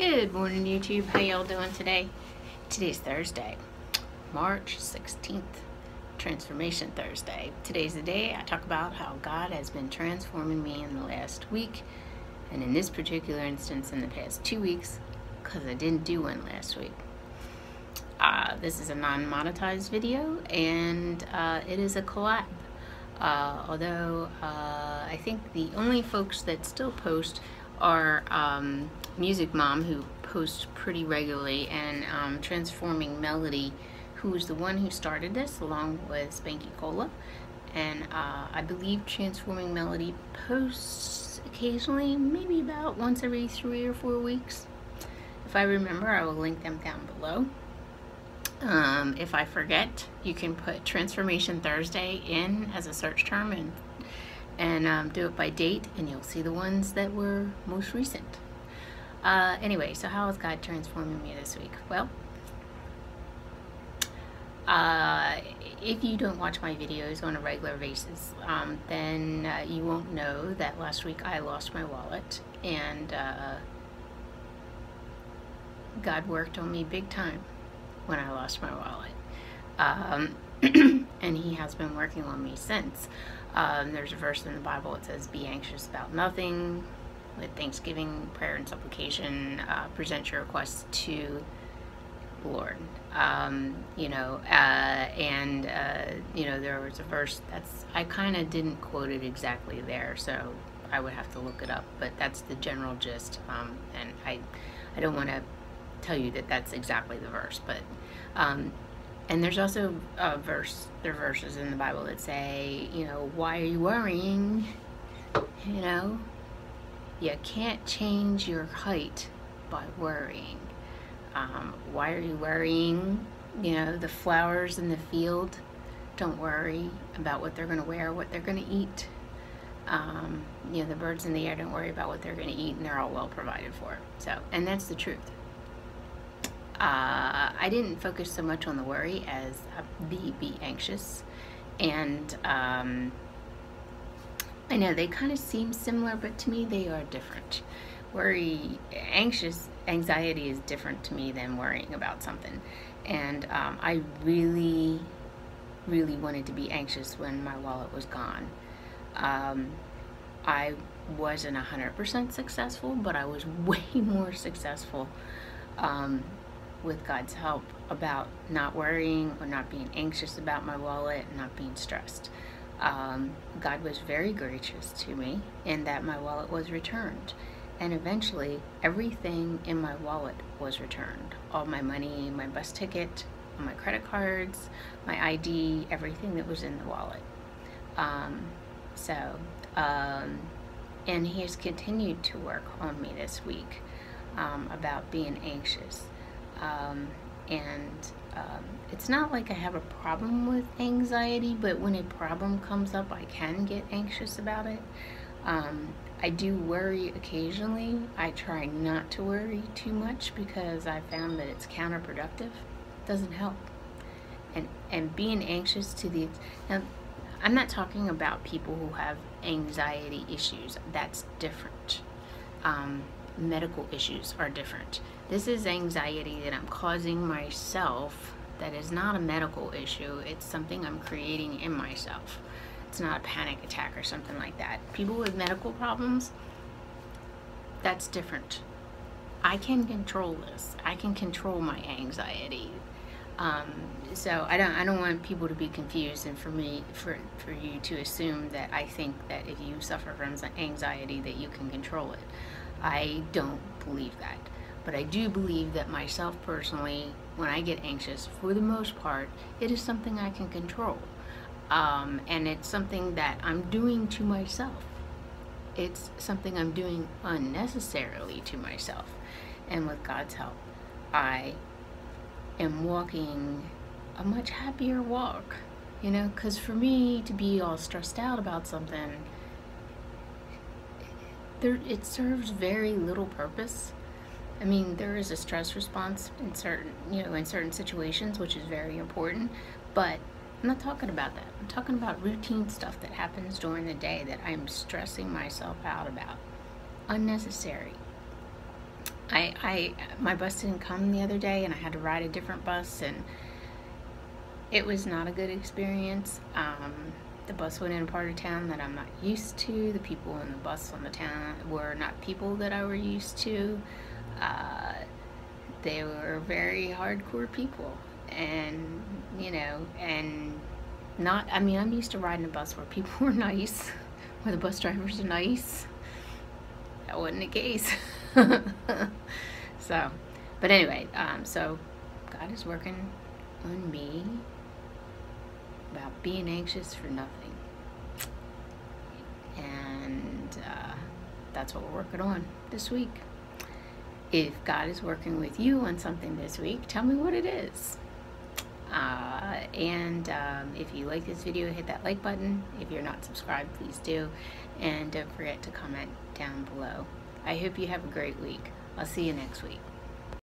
Good morning, YouTube. How y'all doing today? Today's Thursday, March 16th, Transformation Thursday. Today's the day I talk about how God has been transforming me in the last week, and in this particular instance, in the past 2 weeks, because I didn't do one last week. This is a non-monetized video, and it is a collab. Although I think the only folks that still post are Music Mom, who posts pretty regularly, and Transforming Melody, who is the one who started this along with Spanky Cola. And I believe Transforming Melody posts occasionally, maybe about once every 3 or 4 weeks. If I remember, I will link them down below. If I forget, you can put Transformation Thursday in as a search term and do it by date, and you'll see the ones that were most recent. Anyway, so how is God transforming me this week? Well, if you don't watch my videos on a regular basis, then you won't know that last week I lost my wallet, and God worked on me big time when I lost my wallet. And he has been working on me since. There's a verse in the Bible that says, "Be anxious about nothing. With thanksgiving, prayer, and supplication, present your requests to the Lord." There was a verse that's, I kind of didn't quote it exactly there, so I would have to look it up, but that's the general gist. And I don't want to tell you that that's exactly the verse, but and there's also there are verses in the Bible that say, why are you worrying? You can't change your height by worrying. Why are you worrying? The flowers in the field, don't worry about what they're going to wear, what they're going to eat. The birds in the air, don't worry about what they're going to eat, and they're all well provided for. So, and that's the truth. I didn't focus so much on the worry as be anxious, and I know they kind of seem similar, but to me they are different. Anxiety is different to me than worrying about something, and I really wanted to be anxious when my wallet was gone. I wasn't 100% successful, but I was way more successful with God's help about not worrying or not being anxious about my wallet and not being stressed. God was very gracious to me in that my wallet was returned, and eventually everything in my wallet was returned. All my money, my bus ticket, my credit cards, my ID, everything that was in the wallet. And he has continued to work on me this week about being anxious. It's not like I have a problem with anxiety, but when a problem comes up, I can get anxious about it. I do worry occasionally. I try not to worry too much because I found that it's counterproductive. It doesn't help. And being anxious now, I'm not talking about people who have anxiety issues. That's different. Medical issues are different. This is anxiety that I'm causing myself. That is not a medical issue. It's something I'm creating in myself. It's not a panic attack or something like that. People with medical problems, that's different. I can control this. I can control my anxiety. So I don't want people to be confused, and for you to assume that I think that if you suffer from anxiety that you can control it. I don't believe that. But I do believe that myself personally, when I get anxious, for the most part, it is something I can control. And it's something that I'm doing to myself. It's something I'm doing unnecessarily to myself. And with God's help, I am walking a much happier walk. Because for me to be all stressed out about something, it serves very little purpose. I mean, there is a stress response in certain situations, which is very important, but I'm not talking about that. I'm talking about routine stuff that happens during the day that I'm stressing myself out about. Unnecessary. My bus didn't come the other day, and I had to ride a different bus, and it was not a good experience. The bus went in a part of town that I'm not used to. The people in the bus on the town were not people that I were used to. They were very hardcore people, and not. I mean, I'm used to riding a bus where people were nice, where the bus drivers are nice. That wasn't the case. So, but anyway, so God is working on me about being anxious for nothing, and that's what we're working on this week. If God is working with you on something this week, tell me what it is. And if you like this video, hit that like button. If you're not subscribed, please do, and don't forget to comment down below. I hope you have a great week. I'll see you next week.